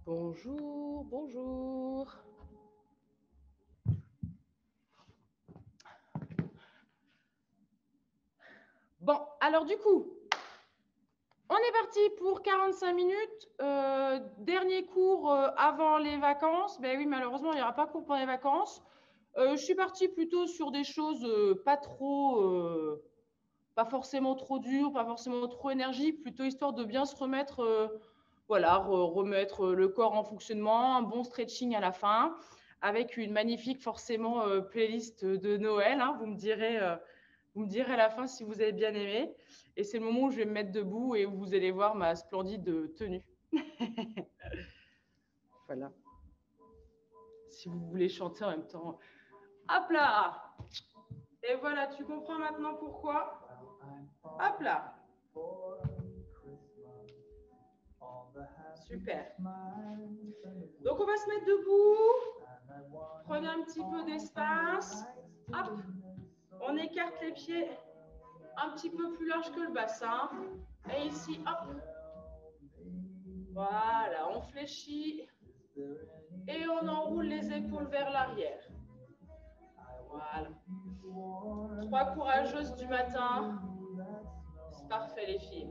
Bonjour, bonjour. Bon, alors du coup, on est parti pour 45 minutes. Dernier cours avant les vacances. Ben oui, malheureusement, il n'y aura pas cours pendant les vacances. Je suis partie plutôt sur des choses pas forcément trop dures, pas forcément trop énergie, plutôt histoire de bien se remettre, remettre le corps en fonctionnement, un bon stretching à la fin, avec une magnifique forcément playlist de Noël. Hein, vous me direz à la fin si vous avez bien aimé. Et c'est le moment où je vais me mettre debout et où vous allez voir ma splendide tenue. Voilà. Si vous voulez chanter en même temps. Hop là! Et voilà, tu comprends maintenant pourquoi. Hop là! Super. Donc on va se mettre debout. Prenez un petit peu d'espace. Hop. On écarte les pieds un petit peu plus large que le bassin. Et ici, hop. Voilà, on fléchit. Et on enroule les épaules vers l'arrière. Voilà. 3 courageuses du matin. C'est parfait les filles.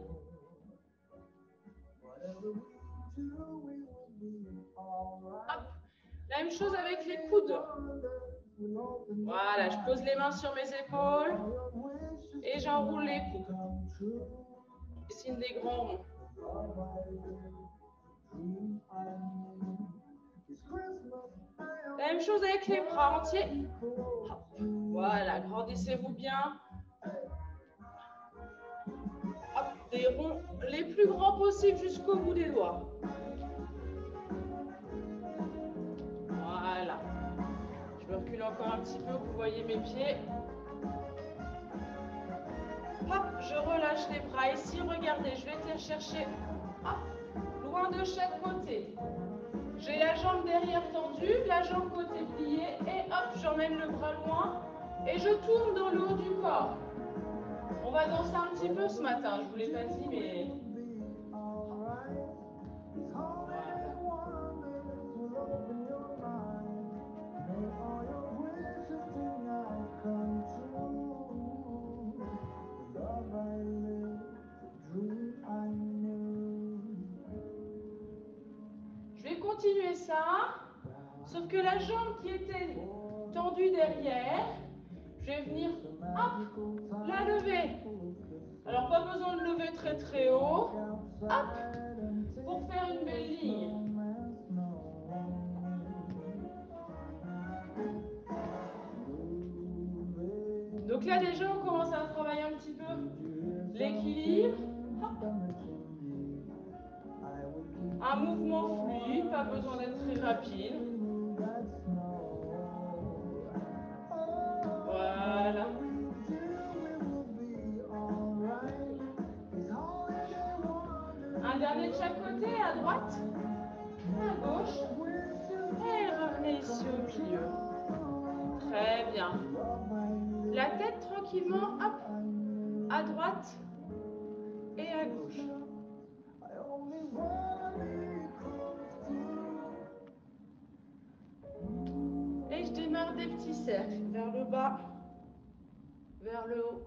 Hop. La même chose avec les coudes. Voilà, je pose les mains sur mes épaules et j'enroule les coudes. Signe des grands ronds. La même chose avec les bras entiers. Voilà, grandissez-vous bien. Hop, des ronds les plus grands possibles jusqu'au bout des doigts. Voilà. Je me recule encore un petit peu, vous voyez mes pieds. Hop, je relâche les bras ici. Regardez, je vais venir chercher loin de chaque côté. J'ai la jambe derrière tendue, la jambe côté pliée et hop, j'emmène le bras loin et je tourne dans le haut du corps. On va danser un petit peu ce matin, je ne vous l'ai pas dit, mais... Je vais continuer ça, sauf que la jambe qui était tendue derrière, je vais venir hop, la lever. Alors pas besoin de lever très très haut, hop, pour faire une belle ligne. Donc là déjà on commence à travailler un petit peu l'équilibre. Un mouvement fluide, pas besoin d'être très rapide. Voilà. Un dernier de chaque côté, à droite, à gauche. Et revenez ici au milieu. Très bien. La tête tranquillement, hop, à droite et à gauche. Et je démarre des petits cercles vers le bas, vers le haut.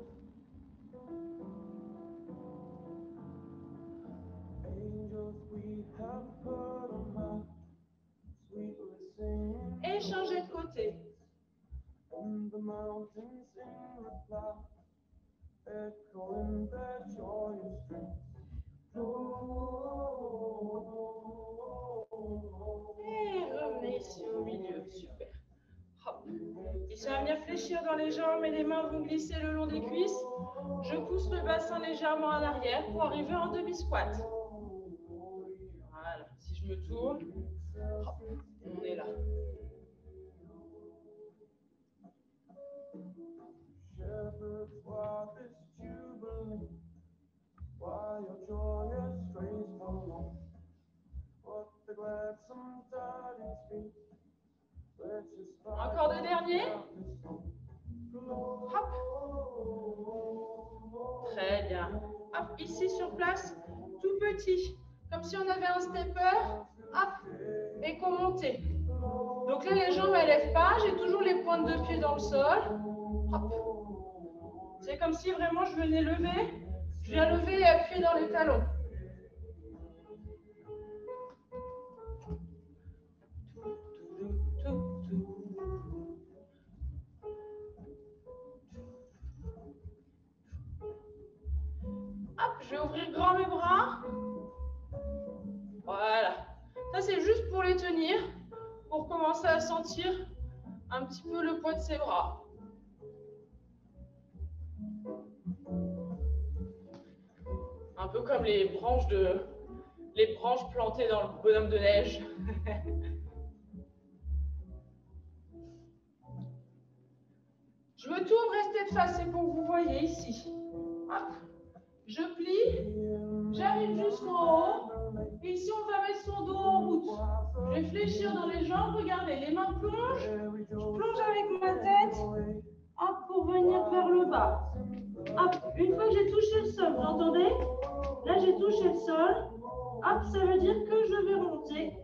Et changer de côté. Et revenez ici au milieu, super. Hop. Ici, on va venir fléchir dans les jambes et les mains vont glisser le long des cuisses. Je pousse le bassin légèrement en arrière pour arriver en demi-squat. Voilà, si je me tourne, hop, on est là. Encore deux derniers. Hop. Très bien. Hop, ici sur place, tout petit. Comme si on avait un stepper. hop, et commenter. Donc là, les jambes, elles ne lèvent pas. J'ai toujours les pointes de pied dans le sol. C'est comme si vraiment je venais lever. Je viens lever et appuyer dans les talons. Hop, je vais ouvrir grand mes bras. Voilà. Ça, c'est juste pour les tenir, pour commencer à sentir un petit peu le poids de ses bras. Un peu comme les branches plantées dans le bonhomme de neige. Je me tourne, restez de face, c'est pour que vous voyez ici. Hop. Je plie, j'arrive jusqu'en haut. Et ici, on va mettre son dos en route. Je vais fléchir dans les jambes. Regardez, les mains plongent. Je plonge avec ma tête. Hop, pour venir vers le bas. Hop, une fois que j'ai touché le sol, vous entendez? Là, j'ai touché le sol. Hop, ça veut dire que je vais remonter.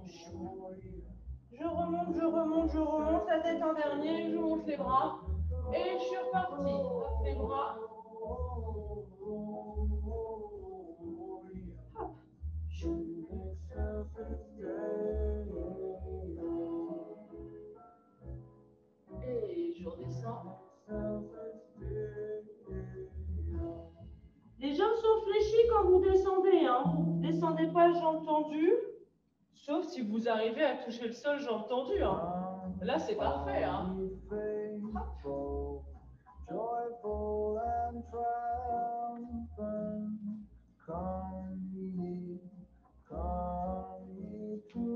Je remonte, je remonte, je remonte. La tête en dernier, je monte les bras. Et je suis repartie. Hop, les bras. Hop. Et je redescends. Les jambes sont fléchies quand vous descendez. Hein. Vous ne descendez pas jambes tendues. Sauf si vous arrivez à toucher le sol jambes tendues. Hein. Là, c'est parfait. Hein. Joyful and triumphant, come ye to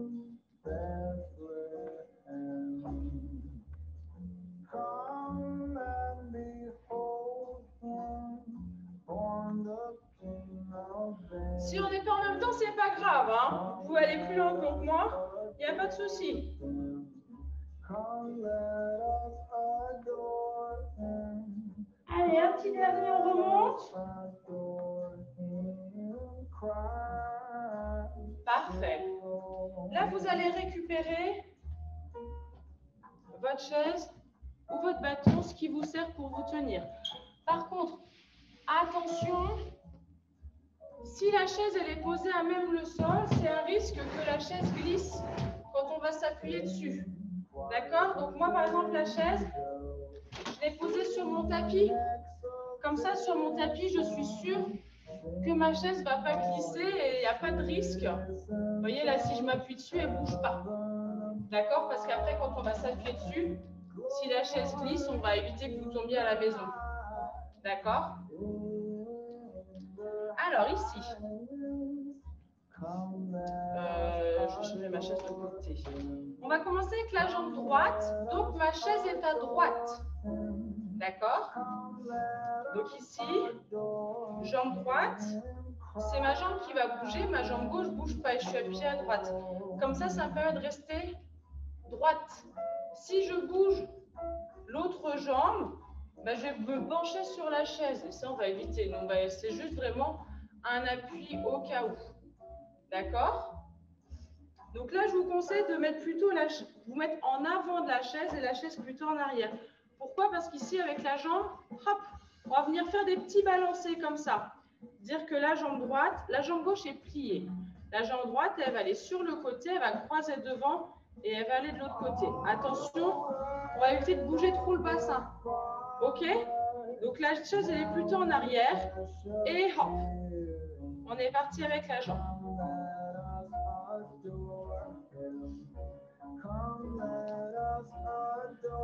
Bethlehem. Come and behold him, born the King of Bethlehem. Si on n'est pas en même temps, c'est pas grave. Hein. Vous pouvez aller plus loin que moi, il n'y a pas de souci. Allez, un petit dernier, on remonte. Parfait. Là, vous allez récupérer votre chaise ou votre bâton, ce qui vous sert pour vous tenir. Par contre, attention, si la chaise elle est posée à même le sol, c'est un risque que la chaise glisse quand on va s'appuyer dessus. D'accord? Donc moi, par exemple, la chaise, je l'ai posée sur mon tapis. Comme ça, sur mon tapis, je suis sûre que ma chaise ne va pas glisser et il n'y a pas de risque. Vous voyez, là, si je m'appuie dessus, elle ne bouge pas. D'accord? Parce qu'après, quand on va s'appuyer dessus, si la chaise glisse, on va éviter que vous tombiez à la maison. D'accord? Alors, ici, je mets ma chaise de côté. On va commencer avec la jambe droite. Donc, ma chaise est à droite. D'accord? Donc, ici, jambe droite, c'est ma jambe qui va bouger. Ma jambe gauche ne bouge pas et je suis appuyée à droite. Comme ça, ça me permet de rester droite. Si je bouge l'autre jambe, ben, je vais me pencher sur la chaise. Et ça, on va éviter. Donc, c'est juste vraiment un appui au cas où. D'accord? Donc là, je vous conseille de mettre plutôt vous mettre en avant de la chaise et la chaise plutôt en arrière. Pourquoi? Parce qu'ici, avec la jambe, hop, on va venir faire des petits balancés comme ça. Dire que la jambe droite, la jambe gauche est pliée. La jambe droite, elle va aller sur le côté, elle va croiser devant et elle va aller de l'autre côté. Attention, on va éviter de bouger trop le bassin. Ok? Donc la chaise, elle est plutôt en arrière. Et hop, on est parti avec la jambe.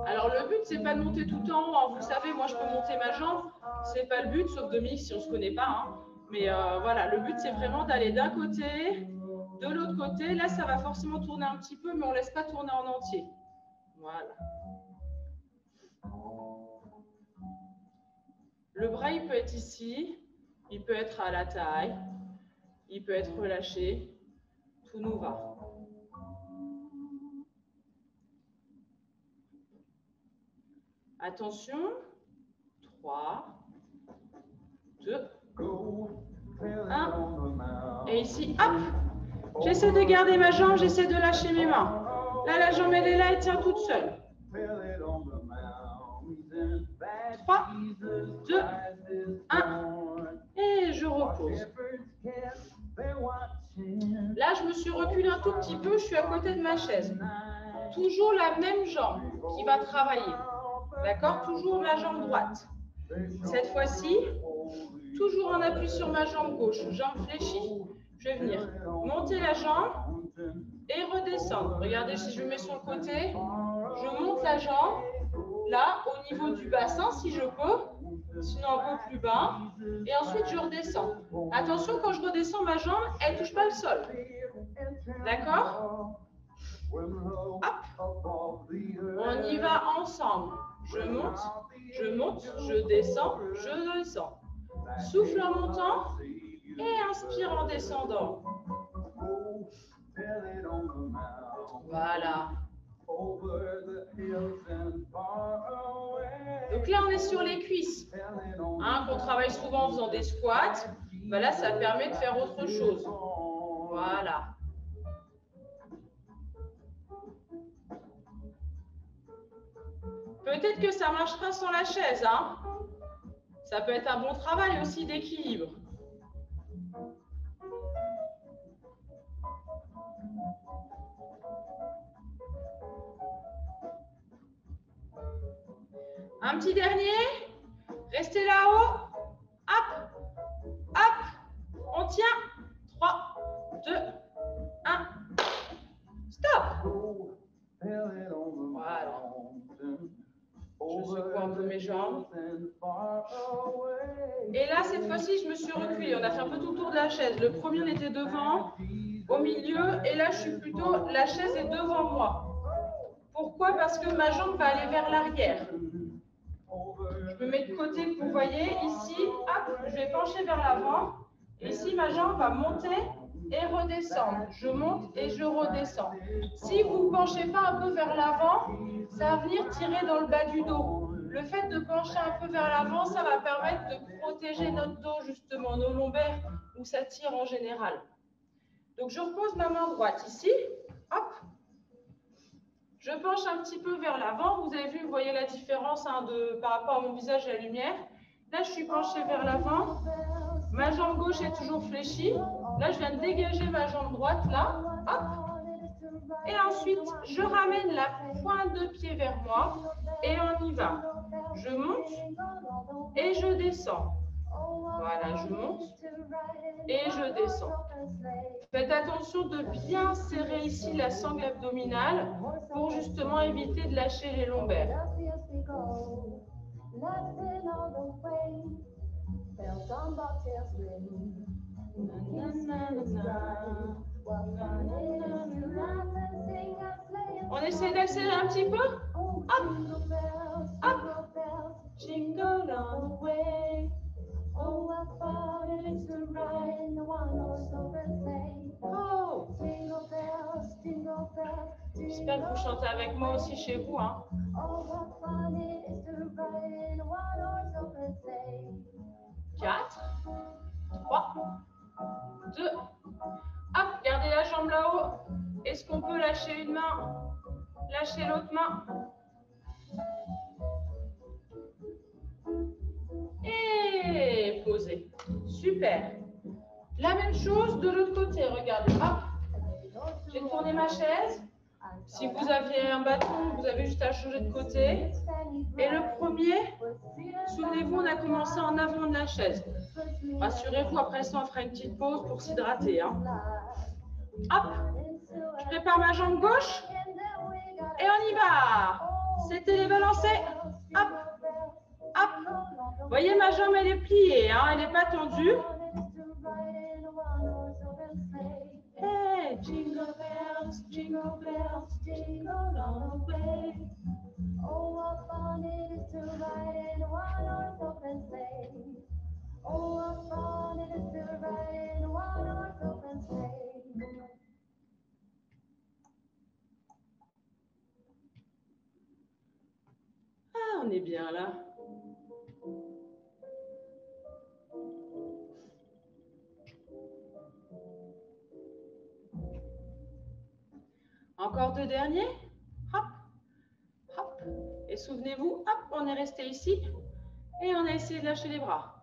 Alors le but, c'est pas de monter tout en haut. Hein. Vous savez, moi je peux monter ma jambe, c'est pas le but, sauf Dominique si on se connaît pas. Hein. Mais voilà, le but c'est vraiment d'aller d'un côté, de l'autre côté. Là, ça va forcément tourner un petit peu, mais on laisse pas tourner en entier. Voilà. Le bras, il peut être ici, il peut être à la taille, il peut être relâché. Tout nous va. Attention, 3, 2, 1. Et ici, hop, J'essaie de garder ma jambe, j'essaie de lâcher mes mains. Là, la jambe, elle est là, elle tient toute seule. 3, 2, 1. Et je repose. Là, je me suis reculée un tout petit peu, je suis à côté de ma chaise. Toujours la même jambe qui va travailler. D'accord? Toujours la jambe droite. Cette fois-ci, toujours en appui sur ma jambe gauche, jambe fléchie. Je vais venir monter la jambe et redescendre. Regardez, si je me mets sur le côté, je monte la jambe, là, au niveau du bassin, si je peux, sinon un peu plus bas. Et ensuite, je redescends. Attention, quand je redescends, ma jambe, elle ne touche pas le sol. D'accord? Hop. On y va ensemble. Je monte, je descends, je descends. Souffle en montant et inspire en descendant. Voilà. Donc là, on est sur les cuisses. Hein, qu'on travaille souvent en faisant des squats. Ben là, ça permet de faire autre chose. Voilà. Peut-être que ça marchera sans la chaise. Hein. Ça peut être un bon travail aussi d'équilibre. Un petit dernier. Restez là-haut. Hop. Hop. On tient. 3, 2, 1. Stop. Voilà. Je secoue un peu mes jambes. Et là, cette fois-ci, je me suis reculée. On a fait un peu tout le tour de la chaise. Le premier, on était devant, au milieu. Et là, je suis plutôt, la chaise est devant moi. Pourquoi? Parce que ma jambe va aller vers l'arrière. Je me mets de côté, vous voyez. Ici, hop, je vais pencher vers l'avant. Ici, ma jambe va monter et redescendre. Je monte et je redescends. Si vous ne penchez pas un peu vers l'avant, ça va venir tirer dans le bas du dos. Le fait de pencher un peu vers l'avant, ça va permettre de protéger notre dos, justement, nos lombaires, où ça tire en général. Donc, je repose ma main droite ici. Hop. Je penche un petit peu vers l'avant. Vous avez vu, vous voyez la différence hein, par rapport à mon visage et à la lumière. Là, je suis penchée vers l'avant. Ma jambe gauche est toujours fléchie. Là, je viens de dégager ma jambe droite, là. Hop. Et ensuite, je ramène la pointe de pied vers moi. Et on y va. Je monte et je descends. Voilà, je monte et je descends. Faites attention de bien serrer ici la sangle abdominale pour justement éviter de lâcher les lombaires. On essaie d'accélérer un petit peu. Hop, hop. Jingle all the way. Oh, I thought it is the ride, no one knows over sleigh. Oh, jingle bells, jingle bells. J'espère que vous chantez avec moi aussi chez vous, hein. Oh, what fun it is to ride in a one-horse open sleigh. 4, 3, 2. Hop, gardez la jambe là-haut. Est-ce qu'on peut lâcher une main? Lâcher l'autre main. Et posez. Super. La même chose de l'autre côté. Regardez. Hop. J'ai tourné ma chaise. Si vous aviez un bâton, vous avez juste à changer de côté. Et le premier, souvenez-vous, on a commencé en avant de la chaise. Rassurez-vous, après ça, on fera une petite pause pour s'hydrater. Hein. Hop. Je prépare ma jambe gauche. Et on y va. C'était les balancés. Hop. Hop. Vous voyez, ma jambe, elle est pliée, hein, elle n'est pas tendue. Hey, jingle bells, jingle bells, jingle all the way. Oh, what fun it is to ride in a one-horse open sleigh. Oh, what fun it is to ride in a one-horse open sleigh. Ah, on est bien là. Encore 2 derniers. Hop, hop. Et souvenez-vous, hop, on est resté ici. Et on a essayé de lâcher les bras.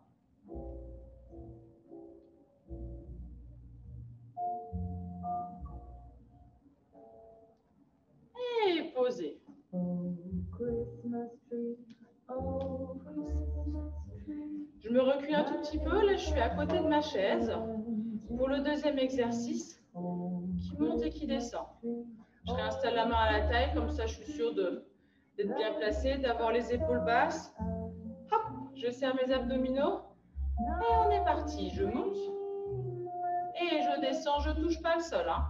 Et posez. Je me recule un tout petit peu. Là, je suis à côté de ma chaise pour le deuxième exercice qui monte et qui descend. Je réinstalle la main à la taille, comme ça je suis sûre d'être bien placée, d'avoir les épaules basses. Hop, je serre mes abdominaux et on est parti. Je monte et je descends, je ne touche pas le sol. Hein.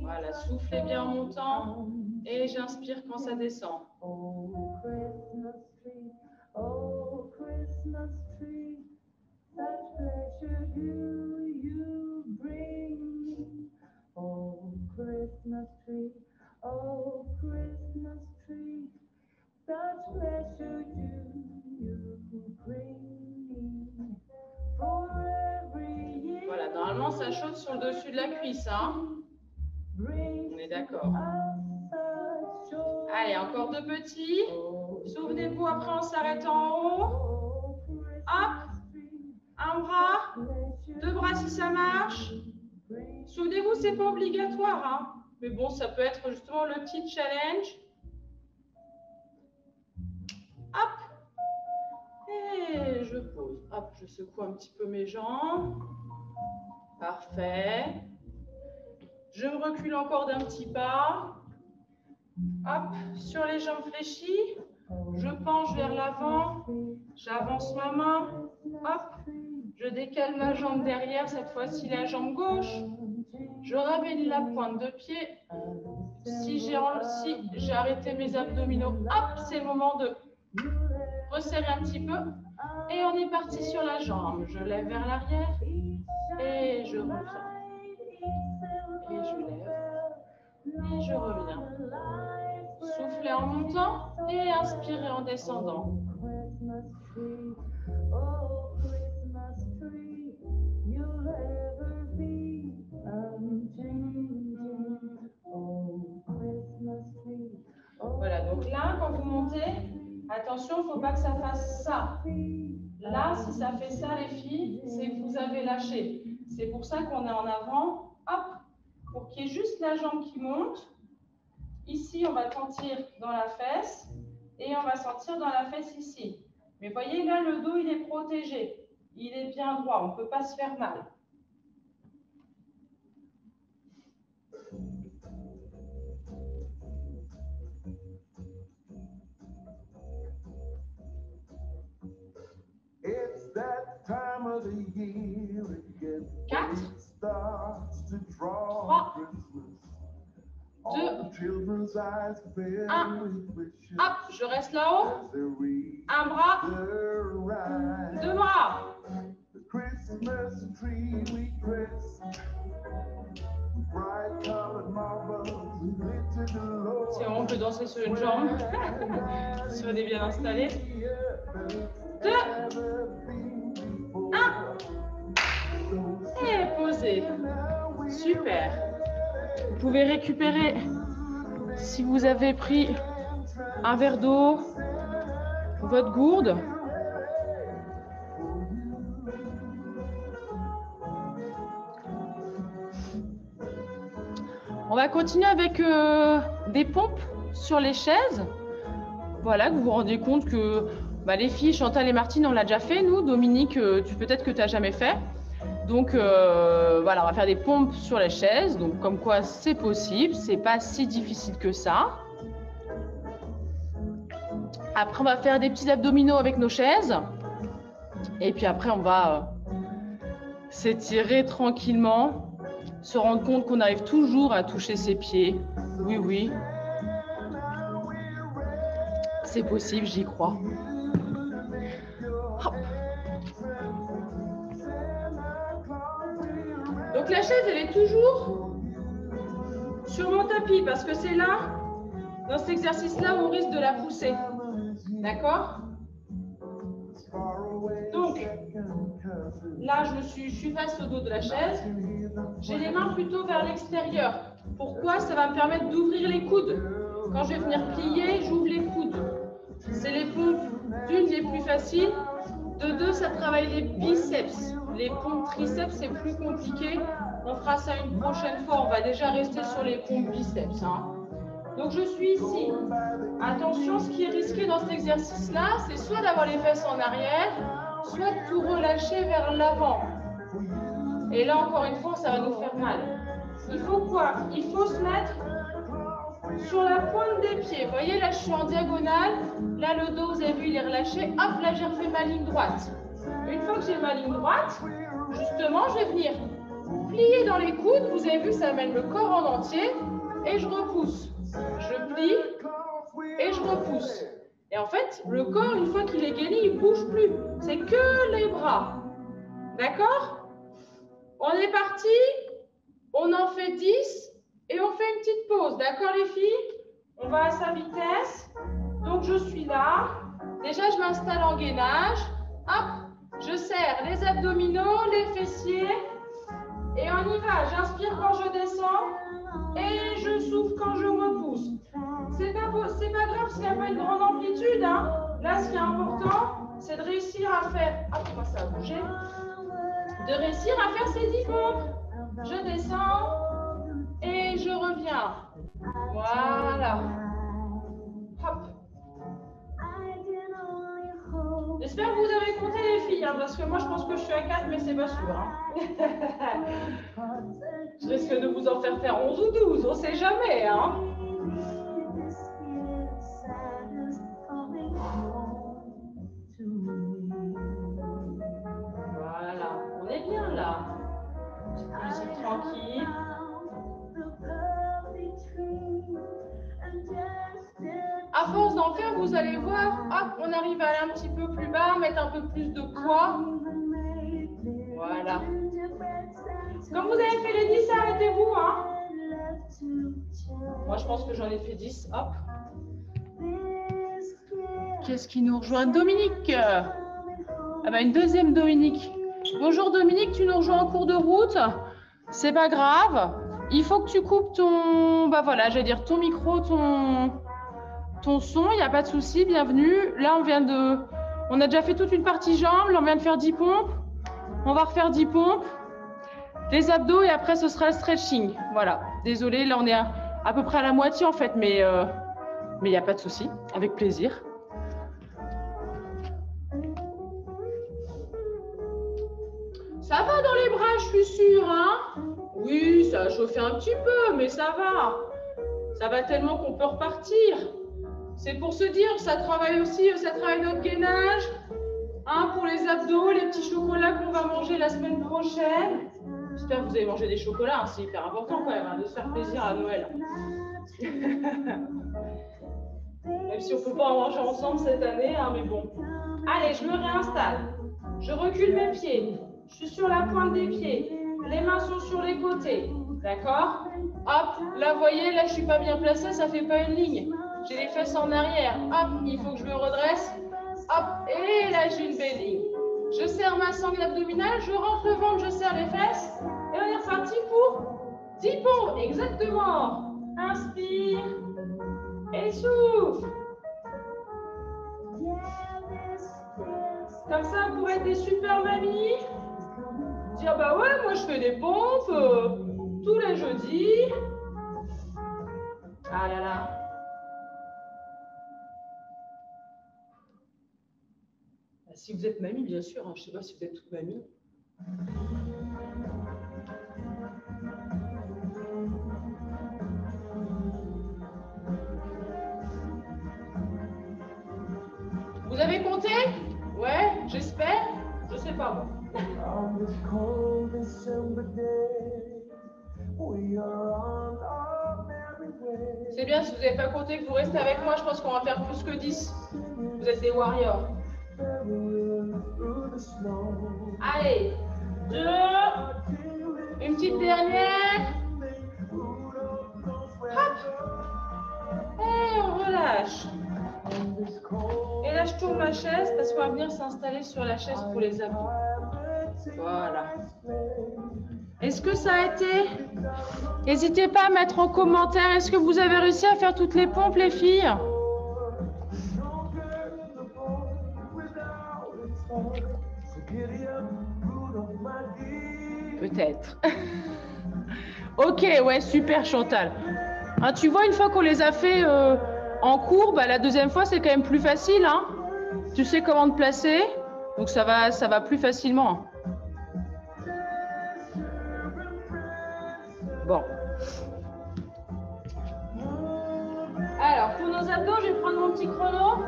Voilà, soufflez bien en montant et j'inspire quand ça descend. Voilà, normalement ça chauffe sur le dessus de la cuisse. Hein. On est d'accord. Allez, encore 2 petits. Souvenez-vous, après on s'arrête en haut. Hop, un bras, 2 bras si ça marche. Souvenez-vous, c'est pas obligatoire. Hein. Mais bon, ça peut être justement le petit challenge. Hop. Et je pose. Hop, je secoue un petit peu mes jambes. Parfait. Je me recule encore d'un petit pas. Hop, sur les jambes fléchies. Je penche vers l'avant. J'avance ma main. Hop, je décale ma jambe derrière, cette fois-ci la jambe gauche. Je ramène la pointe de pied. Si j'ai arrêté mes abdominaux, hop, c'est le moment de resserrer un petit peu. Et on est parti sur la jambe. Je lève vers l'arrière et je reviens. Et je lève et je reviens. Soufflez en montant et inspirez en descendant. Voilà, donc là, quand vous montez, attention, il ne faut pas que ça fasse ça. Là, si ça fait ça, les filles, c'est que vous avez lâché. C'est pour ça qu'on est en avant. Hop, pour qu'il y ait juste la jambe qui monte. Ici, on va sentir dans la fesse et on va sentir dans la fesse ici. Mais voyez, là, le dos, il est protégé. Il est bien droit, on ne peut pas se faire mal. Quatre, 3, 2, 1. Hop, je reste là-haut. Un bras, 2 bras. Si on peut danser sur une jambe, si on est bien installé. 2, 1. Et posez. Super. Vous pouvez récupérer, si vous avez pris un verre d'eau, votre gourde. On va continuer avec des pompes sur les chaises. Voilà, que vous vous rendez compte que les filles, Chantal et Martine, on l'a déjà fait. Nous, Dominique, peut-être que tu n'as jamais fait. Donc, voilà, on va faire des pompes sur les chaises. Donc, comme quoi, c'est possible. C'est pas si difficile que ça. Après, on va faire des petits abdominaux avec nos chaises. Et puis après, on va s'étirer tranquillement. Se rendre compte qu'on arrive toujours à toucher ses pieds. Oui, oui. C'est possible, j'y crois. Hop. Donc la chaise, elle est toujours sur mon tapis parce que c'est là, dans cet exercice-là, où on risque de la pousser. D'accord? Là, je suis face au dos de la chaise. J'ai les mains plutôt vers l'extérieur. Pourquoi? Ça va me permettre d'ouvrir les coudes. Quand je vais venir plier, j'ouvre les coudes. C'est les pompes, d'une, les plus faciles. De deux, ça travaille les biceps. Les pompes triceps, c'est plus compliqué. On fera ça une prochaine fois. On va déjà rester sur les pompes biceps. Hein. Donc, je suis ici. Attention, ce qui est risqué dans cet exercice-là, c'est soit d'avoir les fesses en arrière, soit de tout relâcher vers l'avant. Et là, encore une fois, ça va nous faire mal. Il faut quoi? Il faut se mettre sur la pointe des pieds. Vous voyez, là, je suis en diagonale. Là, le dos, vous avez vu, il est relâché. Hop, là, j'ai refait ma ligne droite. Une fois que j'ai ma ligne droite, justement, je vais venir plier dans les coudes. Vous avez vu, ça amène le corps en entier. Et je repousse. Je plie et je repousse. Et en fait, le corps, une fois qu'il est gainé, il ne bouge plus. C'est que les bras. D'accord? On est parti. On en fait 10 et on fait une petite pause. D'accord, les filles? On va à sa vitesse. Donc, je suis là. Déjà, je m'installe en gainage. Hop, je serre les abdominaux, les fessiers. Et on y va. J'inspire quand je descends et je souffle quand je repousse. C'est pas grave s'il n'y a pas une grande amplitude. Hein. Là, ce qui est important, c'est de réussir à faire. Ah, pourquoi ça a bougé? De réussir à faire ces 10 pompes. Je descends et je reviens. Voilà. Hop. J'espère que vous avez compté les filles, hein, parce que moi je pense que je suis à 4, mais c'est pas sûr. Hein. Je risque de vous en faire 11 ou 12, on sait jamais. Hein. Voilà, on est bien là. Musique tranquille. À force d'en faire, vous allez voir, hop, on arrive à aller un petit peu plus bas, mettre un peu plus de poids. Voilà. Quand vous avez fait les 10, arrêtez-vous. Hein. Moi, je pense que j'en ai fait 10. Hop. Qu'est-ce qui nous rejoint? Dominique. Ah bah, une deuxième Dominique. Bonjour Dominique, tu nous rejoins en cours de route. C'est pas grave. Il faut que tu coupes ton, bah voilà, j'allais dire ton micro, ton son, il n'y a pas de souci, bienvenue. Là, on a déjà fait toute une partie jambes, là, on vient de faire 10 pompes. On va refaire 10 pompes, des abdos et après, ce sera le stretching. Voilà, désolé, là, on est à peu près à la moitié en fait, mais il n'y a pas de souci, avec plaisir. Ça va dans les bras, je suis sûre, hein? Oui, ça a chauffé un petit peu, mais ça va. Ça va tellement qu'on peut repartir. C'est pour se dire que ça travaille aussi, ça travaille notre gainage. Hein, pour les abdos, les petits chocolats qu'on va manger la semaine prochaine. J'espère que vous avez mangé des chocolats, hein, c'est hyper important quand même, hein, de se faire plaisir à Noël. Même si on ne peut pas en manger ensemble cette année, hein, mais bon. Allez, je me réinstalle. Je recule mes pieds. Je suis sur la pointe des pieds. Les mains sont sur les côtés. D'accord? Hop, là, vous voyez, là, je ne suis pas bien placée, ça ne fait pas une ligne. J'ai les fesses en arrière. Hop, il faut que je me redresse. Hop, et là, j'ai une belle ligne. Je serre ma sangle abdominale, je rentre le ventre, je serre les fesses. Et on est reparti pour 10 pompes. Exactement. Inspire. Et souffle. Comme ça, vous pourrez être des super mamies. Dire, bah ouais, moi je fais des pompes tous les jeudis. Ah là là. Si vous êtes mamie, bien sûr. Hein. Je ne sais pas si vous êtes toute mamie. Vous avez compté? Ouais, j'espère. Je sais pas moi. C'est bien, si vous n'avez pas compté, que vous restez avec moi, je pense qu'on va faire plus que 10. Vous êtes des warriors. Allez, 2. Une petite dernière. Hop. Et on relâche. Et là, je tourne ma chaise parce qu'on va venir s'installer sur la chaise pour les abdos. Est-ce que ça a été? N'hésitez pas à mettre en commentaire. Est-ce que vous avez réussi à faire toutes les pompes, les filles? Peut-être. Ok, ouais, super Chantal. Hein, tu vois, une fois qu'on les a fait en cours, bah, la deuxième fois, c'est quand même plus facile. Hein. Tu sais comment te placer, donc ça va plus facilement. Bon. Alors, pour nos abdos, je vais prendre mon petit chrono.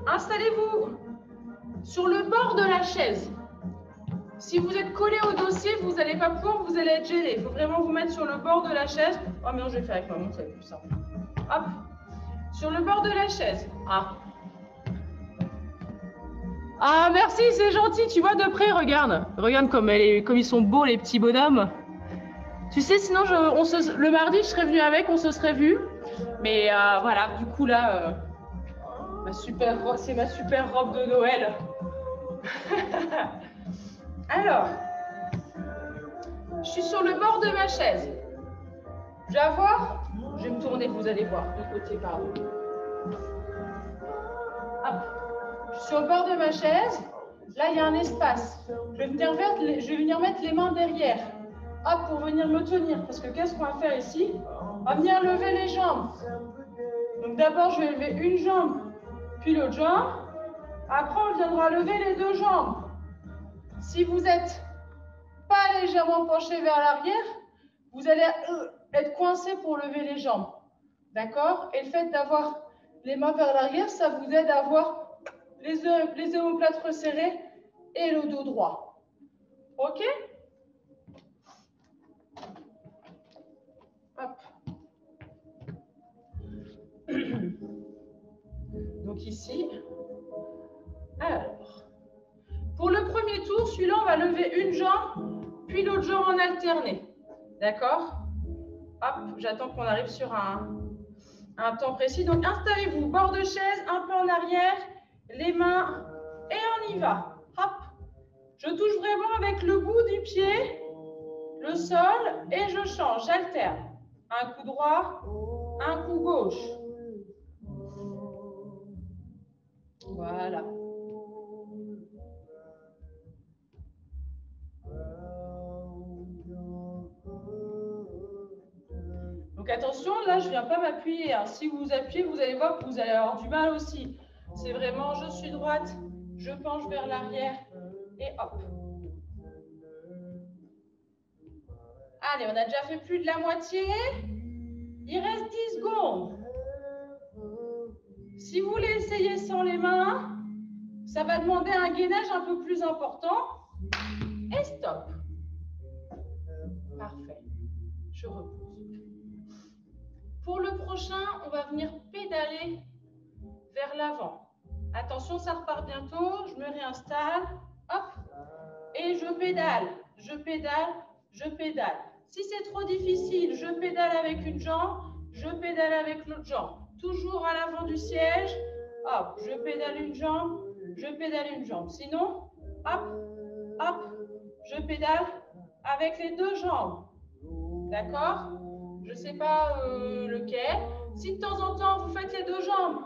Installez-vous sur le bord de la chaise. Si vous êtes collé au dossier, vous n'allez pas pouvoir, vous allez être gêné. Il faut vraiment vous mettre sur le bord de la chaise. Oh, mais non, je vais faire avec ma montre, ça va être plus simple. Hop, sur le bord de la chaise. Ah. Ah, merci, c'est gentil. Tu vois de près, regarde. Regarde comme ils sont beaux, les petits bonhommes. Tu sais, sinon, le mardi, je serais venue avec, on se serait vus. Mais voilà, du coup, là, c'est ma super robe de Noël. Alors, je suis sur le bord de ma chaise. Je vais avoir, je vais me tourner, vous allez voir, de côté, pardon. Hop. Je suis sur le bord de ma chaise. Là, il y a un espace. Je vais venir mettre les mains derrière. Hop, pour venir me tenir. Parce que qu'est-ce qu'on va faire ici? On va venir lever les jambes. Donc d'abord, je vais lever une jambe, puis l'autre jambe. Après, on viendra lever les deux jambes. Si vous n'êtes pas légèrement penché vers l'arrière, vous allez être coincé pour lever les jambes. D'accord? Et le fait d'avoir les mains vers l'arrière, ça vous aide à avoir les omoplates resserrées et le dos droit. OK? Hop. Donc ici. Alors, pour le premier tour, celui-là, on va lever une jambe, puis l'autre jambe en alterné. D'accord? Hop, j'attends qu'on arrive sur un temps précis. Donc, installez-vous, bord de chaise, un peu en arrière, les mains, et on y va. Hop. Je touche vraiment avec le bout du pied, le sol, et je change, j'alterne. Un coup droit, un coup gauche. Voilà. Donc attention, là je ne viens pas m'appuyer. Hein. Si vous vous appuyez, vous allez voir que vous allez avoir du mal aussi. C'est vraiment, je suis droite, je penche vers l'arrière et hop. Allez, on a déjà fait plus de la moitié. Il reste 10 secondes. Si vous voulez essayer sans les mains, ça va demander un gainage un peu plus important. Et stop. Parfait. Je repose. Pour le prochain, on va venir pédaler vers l'avant. Attention, ça repart bientôt. Je me réinstalle. Hop. Et je pédale. Je pédale. Je pédale. Si c'est trop difficile, je pédale avec une jambe. Je pédale avec l'autre jambe. Toujours à l'avant du siège. Hop. Je pédale une jambe. Je pédale une jambe. Sinon, hop. Hop. Je pédale avec les deux jambes. D'accord? Je ne sais pas lequel. Si de temps en temps, vous faites les deux jambes,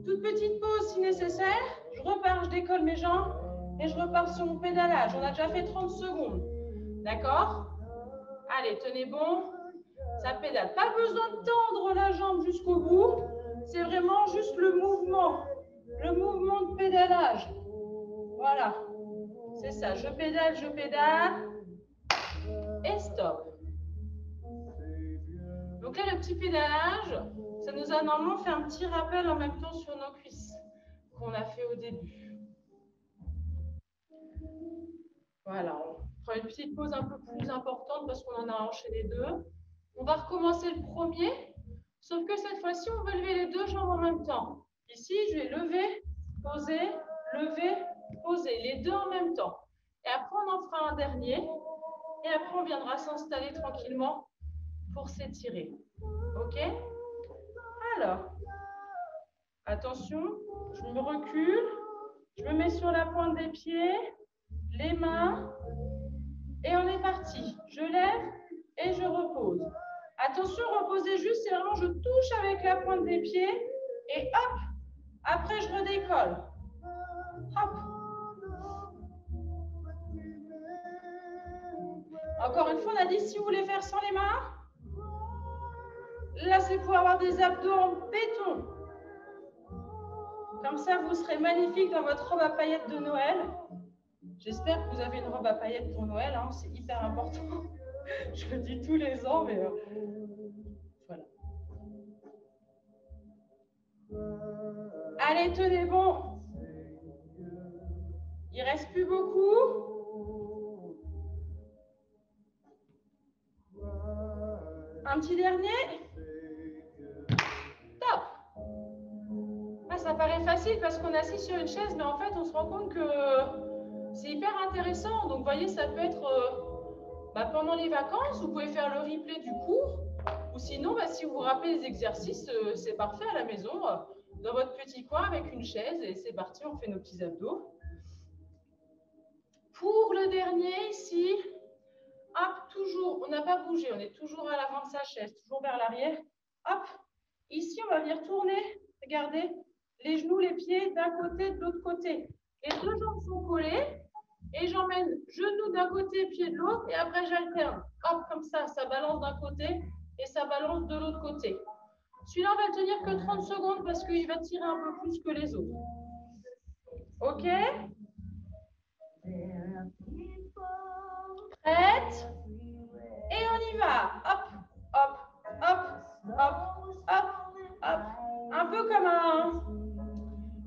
toute petite pause si nécessaire, je repars, je décolle mes jambes et je repars sur mon pédalage. On a déjà fait 30 secondes. D'accord? Allez, tenez bon. Ça pédale. Pas besoin de tendre la jambe jusqu'au bout. C'est vraiment juste le mouvement. Le mouvement de pédalage. Voilà. C'est ça. Je pédale et stop. Donc là, le petit pédalage, ça nous a normalement fait un petit rappel en même temps sur nos cuisses qu'on a fait au début. Voilà, on prend une petite pause un peu plus importante parce qu'on en a enchaîné deux. On va recommencer le premier, sauf que cette fois-ci, on va lever les deux jambes en même temps. Ici, je vais lever, poser, les deux en même temps. Et après, on en fera un dernier. Et après, on viendra s'installer tranquillement pour s'étirer. OK? Alors, attention, je me recule, Je me mets sur la pointe des pieds, les mains, et on est parti. Je lève et je repose. Attention, reposer juste, c'est vraiment je touche avec la pointe des pieds et hop, après je redécolle. Hop. Encore une fois, on a dit si vous voulez faire sans les mains, là c'est pour avoir des abdos en béton. Comme ça, vous serez magnifique dans votre robe à paillettes de Noël. J'espère que vous avez une robe à paillettes pour Noël, hein, c'est hyper important. Je le dis tous les ans, mais voilà. Allez, tenez bon. Il ne reste plus beaucoup. Un petit dernier. Top. Ah, ça paraît facile parce qu'on est assis sur une chaise, mais en fait, on se rend compte que c'est hyper intéressant. Donc, vous voyez, ça peut être pendant les vacances, vous pouvez faire le replay du cours. Ou sinon, si vous vous rappelez les exercices, c'est parfait à la maison, dans votre petit coin avec une chaise. Et c'est parti, on fait nos petits abdos. Pour le dernier, ici, hop, toujours, on n'a pas bougé, on est toujours à l'avant de sa chaise, toujours vers l'arrière. Hop, ici, on va venir tourner, regardez, les genoux, les pieds d'un côté, de l'autre côté. Les deux jambes sont collées. Et j'emmène genoux d'un côté, pied de l'autre, et après j'alterne. Hop, comme ça, ça balance d'un côté et ça balance de l'autre côté. Celui-là, on va le tenir que 30 secondes parce qu'il va tirer un peu plus que les autres. OK? Prête? Et on y va. Hop, hop, hop, hop, hop, hop. Un peu comme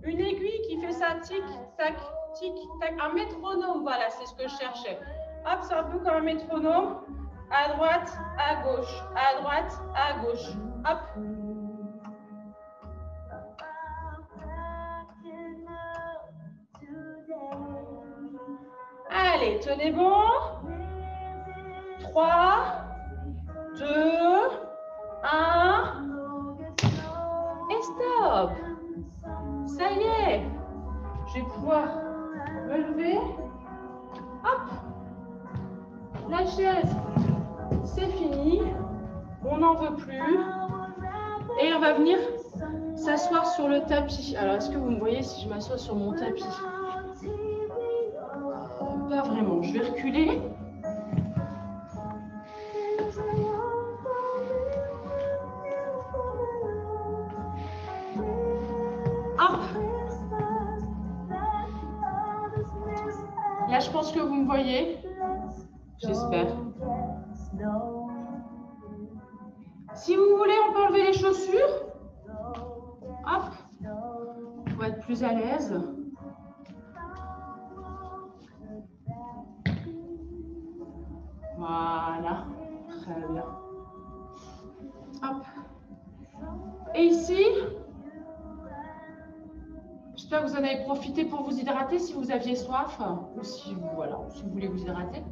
une aiguille qui fait ça, tic, tac, tic, tac. Un métronome, voilà, c'est ce que je cherchais. Hop, c'est un peu comme un métronome. À droite, à gauche, à droite, à gauche. Hop. Allez, tenez bon. 3, 2, 1. Et stop. Ça y est. Je vais pouvoir me lever. Hop. La chaise, c'est fini. On n'en veut plus. Et on va venir s'asseoir sur le tapis. Alors, est-ce que vous me voyez si je m'assois sur mon tapis? Pas vraiment. Je vais reculer. Hop. Là, je pense que vous me voyez. J'espère. Si vous voulez, on peut enlever les chaussures. Hop. Pour être plus à l'aise. Voilà. Très bien. Hop. Et ici, j'espère que vous en avez profité pour vous hydrater si vous aviez soif ou si vous voulez vous hydrater.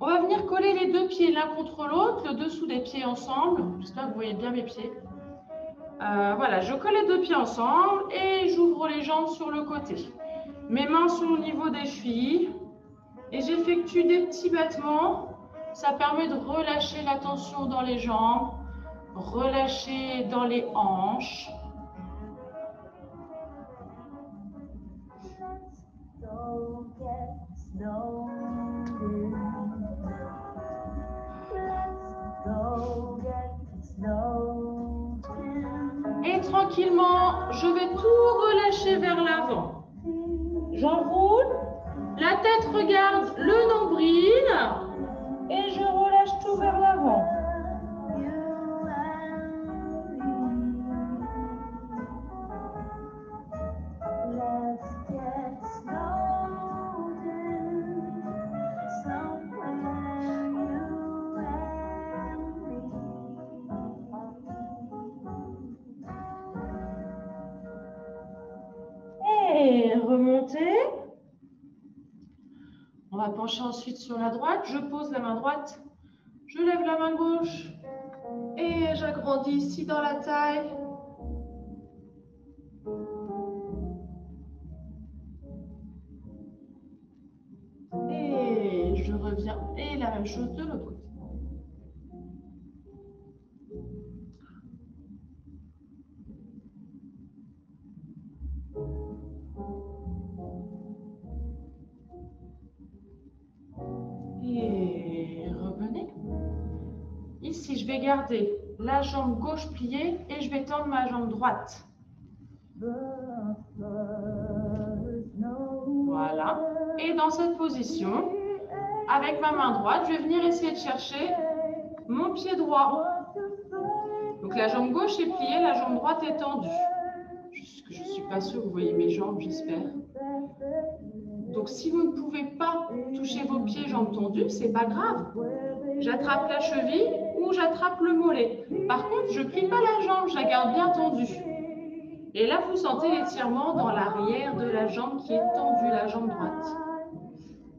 On va venir coller les deux pieds l'un contre l'autre, le dessous des pieds ensemble. J'espère que vous voyez bien mes pieds. Voilà, je colle les deux pieds ensemble et j'ouvre les jambes sur le côté. Mes mains sont au niveau des chevilles et j'effectue des petits battements. Ça permet de relâcher la tension dans les jambes, relâcher dans les hanches. Et tranquillement, je vais tout relâcher vers l'avant. J'enroule, la tête regarde le nombril et je relâche tout vers l'avant. Et remonter. On va pencher ensuite sur la droite. Je pose la main droite. Je lève la main gauche. Et j'agrandis ici dans la taille. Et la même chose de l'autre côté. Et revenez. Ici, je vais garder la jambe gauche pliée et je vais tendre ma jambe droite. Voilà. Et dans cette position, avec ma main droite, je vais venir essayer de chercher mon pied droit. Donc la jambe gauche est pliée, la jambe droite est tendue. Je ne suis pas sûre que vous voyez mes jambes, j'espère. Donc si vous ne pouvez pas toucher vos pieds, jambes tendues, c'est pas grave. J'attrape la cheville ou j'attrape le mollet. Par contre, je ne plie pas la jambe, je la garde bien tendue. Et là, vous sentez l'étirement dans l'arrière de la jambe qui est tendue, la jambe droite.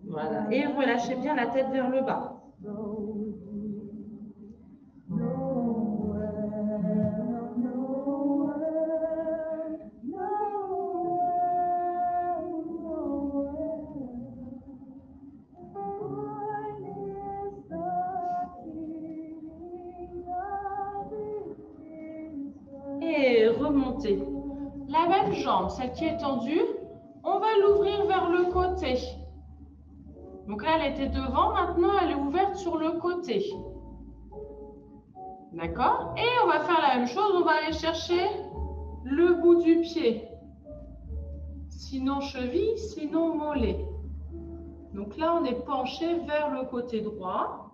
Voilà. Et relâchez bien la tête vers le bas. Et remontez. La même jambe, celle qui est tendue, on va l'ouvrir vers le côté. Donc là, elle était devant, maintenant elle est ouverte sur le côté. D'accord? Et on va faire la même chose, on va aller chercher le bout du pied. Sinon cheville, sinon mollet. Donc là, on est penché vers le côté droit.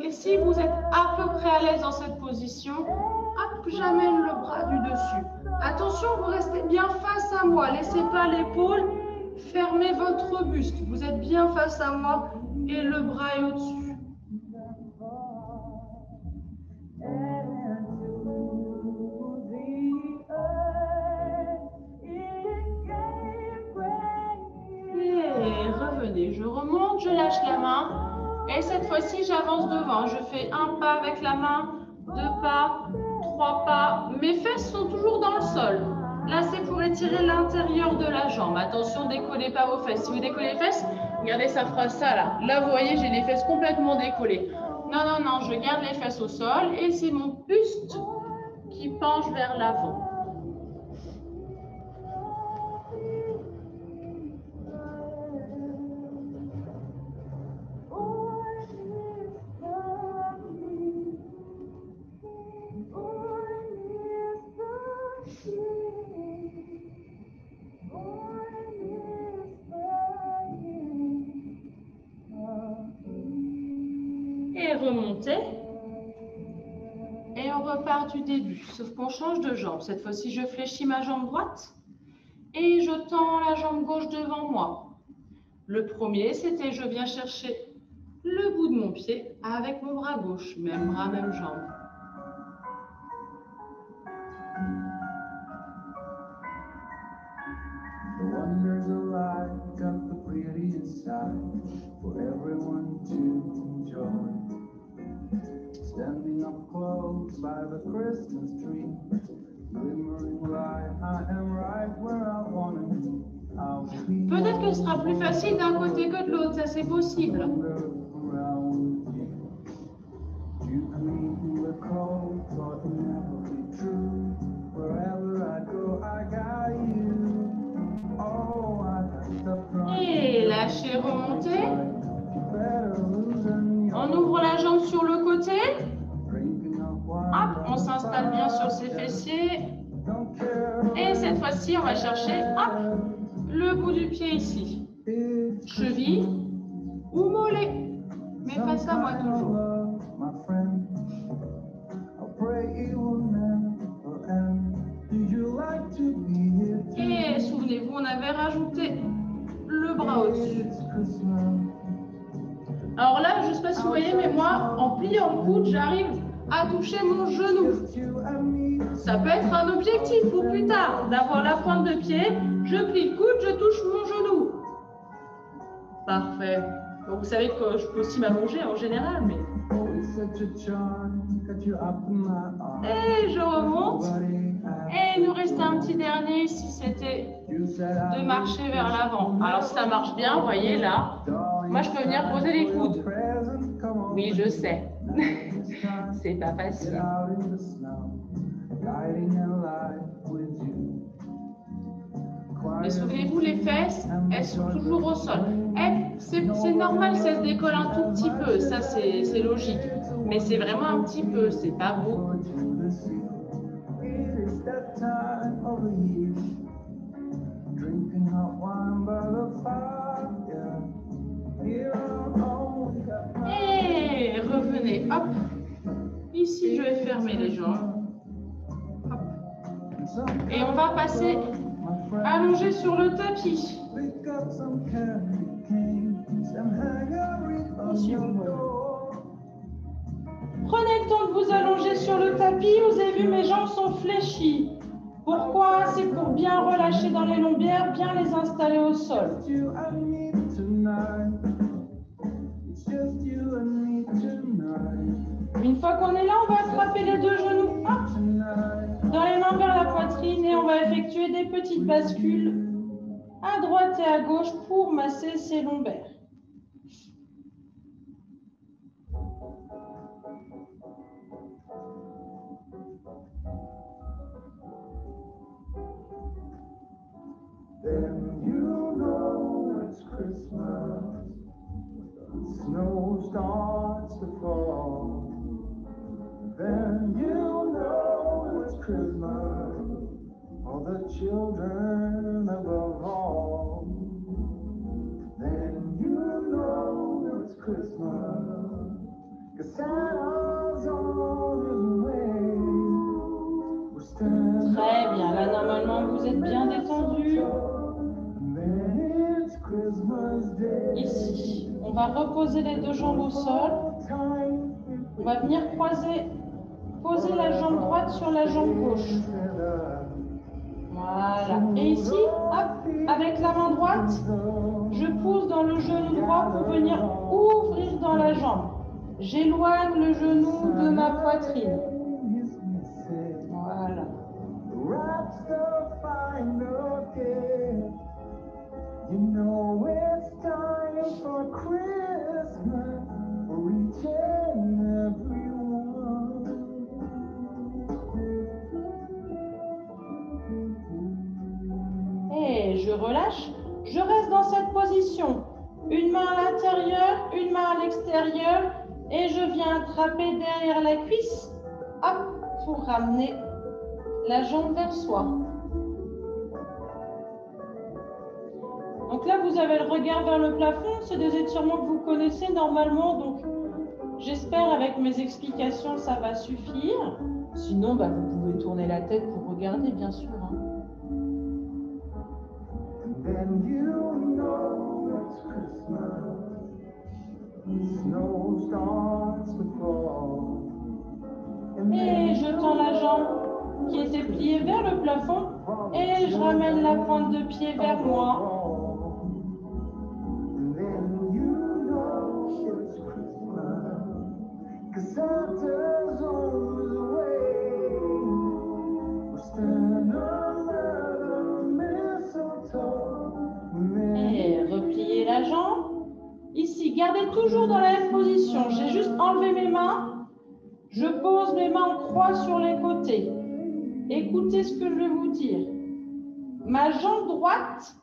Et si vous êtes à peu près à l'aise dans cette position, hop, j'amène le bras du dessus. Attention, vous restez bien face à moi. Laissez pas l'épaule. Fermez votre buste. Vous êtes bien face à moi et le bras est au-dessus. Et revenez. Je remonte, je lâche la main. Et cette fois-ci, j'avance devant. Je fais un pas avec la main, 2 pas, 3 pas. Mes fesses sont toujours dans le sol. Là, c'est pour étirer l'intérieur de la jambe. Attention, décollez pas vos fesses. Si vous décollez les fesses, regardez, ça fera ça là. Là, vous voyez, j'ai les fesses complètement décollées. Non, non, non, je garde les fesses au sol et c'est mon buste qui penche vers l'avant. Et remonter. Et on repart du début, sauf qu'on change de jambe. Cette fois-ci, je fléchis ma jambe droite et je tends la jambe gauche devant moi. Le premier, c'était je viens chercher le bout de mon pied avec mon bras gauche. Même bras, même jambe. Standing up close by the Christmas tree, glimmering light, I am right where I want to be. Peut-être que ce sera plus facile d'un côté que de l'autre, ça c'est possible. Et lâchez, remontez. On ouvre la jambe sur le côté. Hop, on s'installe bien sur ses fessiers. Et cette fois-ci, on va chercher hop, le bout du pied ici. Cheville ou mollet. Mais face à moi toujours. Et souvenez-vous, on avait rajouté le bras au-dessus. Alors là, je ne sais pas si vous voyez, mais moi, en pliant le coude, j'arrive à toucher mon genou. Ça peut être un objectif pour plus tard, d'avoir la pointe de pied, je plie le coude, je touche mon genou. Parfait. Bon, vous savez que je peux aussi m'allonger en général, mais... Et je remonte. Et il nous reste un petit dernier ici, c'était de marcher vers l'avant. Alors si ça marche bien, vous voyez là, moi je peux venir poser les coudes. Oui, je sais. C'est pas facile. Mais souvenez-vous, les fesses, elles sont toujours au sol. C'est normal si elles se décollent un tout petit peu, ça c'est logique. Mais c'est vraiment un petit peu, c'est pas beaucoup. Et revenez, hop. Ici, je vais fermer les jambes. Hop. Et on va passer allongé sur le tapis. Prenez le temps de vous allonger sur le tapis. Vous avez vu, mes jambes sont fléchies. Pourquoi? C'est pour bien relâcher dans les lombaires, bien les installer au sol. Une fois qu'on est là, on va attraper les deux genoux. Hop, dans les mains vers la poitrine et on va effectuer des petites bascules à droite et à gauche pour masser ses lombaires. Then you know it's Christmas. Snow starts to fall. Then you know it's Christmas. All the children above all. Then you know it's Christmas. 'Cause Santa's on his way. We're standing. Très bien. Là, normalement, vous êtes bien détendu. Ici, on va reposer les deux jambes au sol. On va venir poser la jambe droite sur la jambe gauche. Voilà. Et ici, hop, avec la main droite, je pousse dans le genou droit pour venir ouvrir dans la jambe. J'éloigne le genou de ma poitrine. Voilà. You know it's time for Christmas for each and everyone. Et je relâche, je reste dans cette position. Une main à l'intérieur, une main à l'extérieur et je viens attraper derrière la cuisse, hop, pour ramener la jambe vers soi. Donc là, vous avez le regard vers le plafond. C'est des étirements que vous connaissez normalement. Donc, j'espère avec mes explications, ça va suffire. Sinon, vous pouvez tourner la tête pour regarder, bien sûr. Then you know it's Christmas. Snow starts to fall. Et je tends la jambe qui était pliée vers le plafond et je ramène la pointe de pied vers moi. Et repliez la jambe. Ici, gardez toujours dans la même position. J'ai juste enlevé mes mains. Je pose mes mains en croix sur les côtés. Écoutez ce que je vais vous dire. Ma jambe droite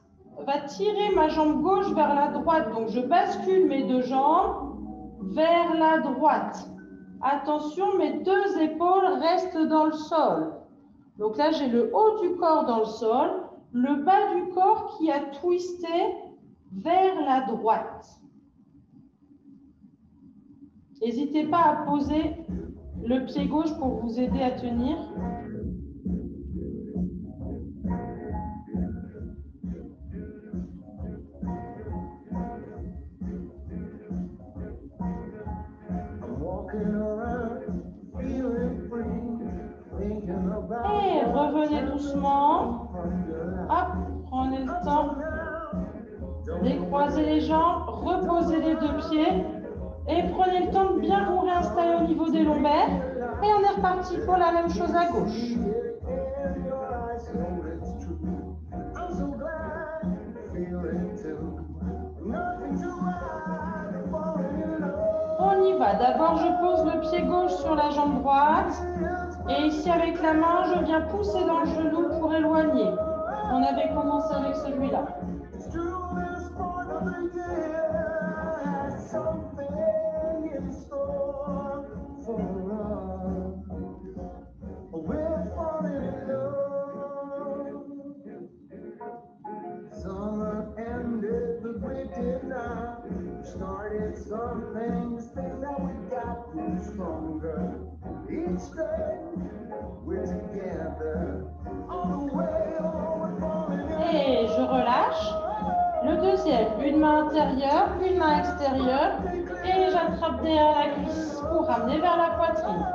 va tirer ma jambe gauche vers la droite. Donc, je bascule mes deux jambes vers la droite. Attention, mes deux épaules restent dans le sol. Donc là, j'ai le haut du corps dans le sol, le bas du corps qui a twisté vers la droite. N'hésitez pas à poser le pied gauche pour vous aider à tenir. Et revenez doucement. Hop, prenez le temps. Décroisez les jambes, reposez les deux pieds. Et prenez le temps de bien vous réinstaller au niveau des lombaires. Et on est reparti pour la même chose à gauche. Voilà, d'abord je pose le pied gauche sur la jambe droite et ici avec la main, je viens pousser dans le genou pour éloigner. On avait commencé avec celui-là. Started some things that we got stronger. Each day we're together on the way over. Et je relâche. Le deuxième, une main intérieure, une main extérieure et j'attrape derrière la cuisse pour ramener vers la poitrine.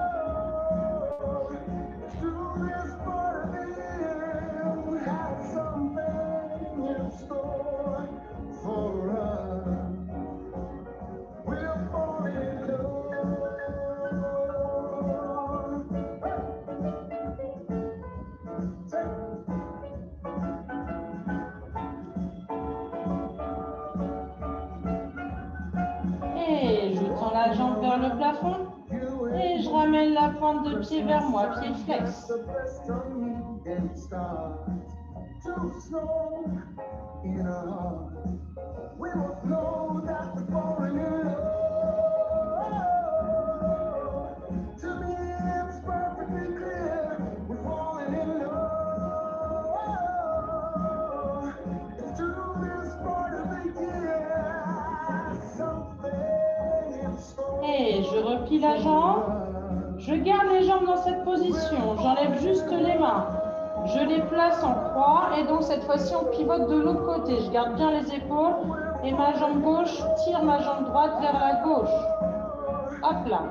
Et je tends la jambe vers le plafond et je ramène la pointe de pied vers moi, pied flex. Et je replie la jambe, je garde les jambes dans cette position, j'enlève juste les mains, je les place en croix et donc cette fois-ci on pivote de l'autre côté, je garde bien les épaules et ma jambe gauche tire ma jambe droite vers la gauche. Hop là.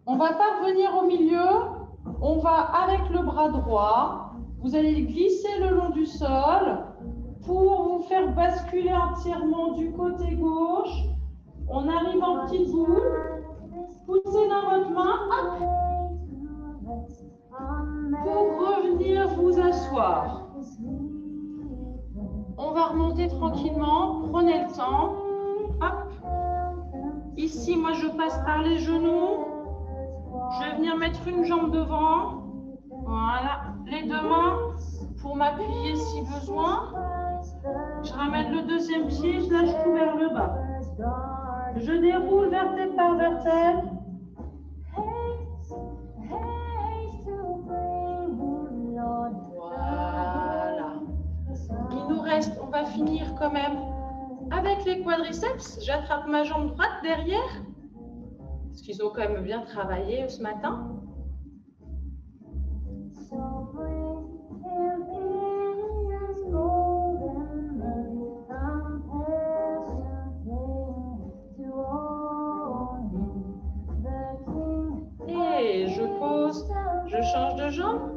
On va pas revenir au milieu, on va avec le bras droit, vous allez glisser le long du sol pour vous faire basculer entièrement du côté gauche. On arrive en petite boule, poussez dans votre main, hop, pour revenir vous asseoir. On va remonter tranquillement, prenez le temps, hop. Ici, moi je passe par les genoux. Je vais venir mettre une jambe devant, voilà, les deux mains pour m'appuyer si besoin. Je ramène le deuxième pied, je lâche tout vers le bas. Je déroule vertèbre par vertèbre. Voilà. Il nous reste, on va finir quand même avec les quadriceps. J'attrape ma jambe droite derrière. Parce qu'ils ont quand même bien travaillé ce matin. Et je pose, je change de jambe.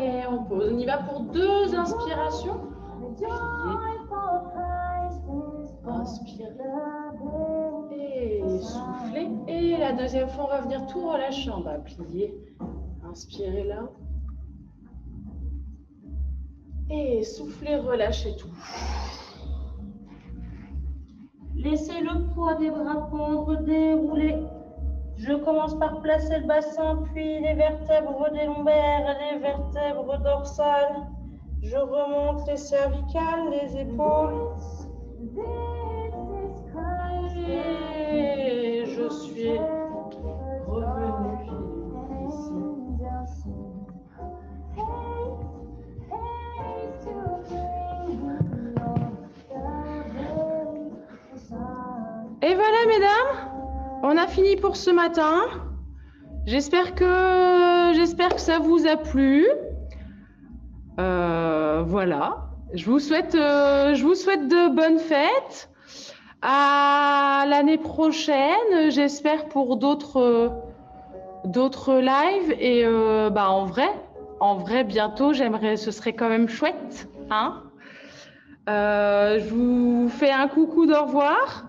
Et on pose. On y va pour 2 inspirations. Inspirez. Et soufflez. Et la deuxième fois, on va venir tout relâcher. On va plier. Inspirez là. Et soufflez, relâchez tout. Laissez le poids des bras pondre, dérouler. Je commence par placer le bassin, puis les vertèbres des lombaires, les vertèbres dorsales. Je remonte les cervicales, les épaules. Et je suis revenue ici. Et voilà, mesdames, on a fini pour ce matin. J'espère que ça vous a plu. Voilà. Je vous souhaite de bonnes fêtes. À l'année prochaine, j'espère pour d'autres lives. Et en vrai, bientôt, ce serait quand même chouette, hein. Je vous fais un coucou d'au revoir.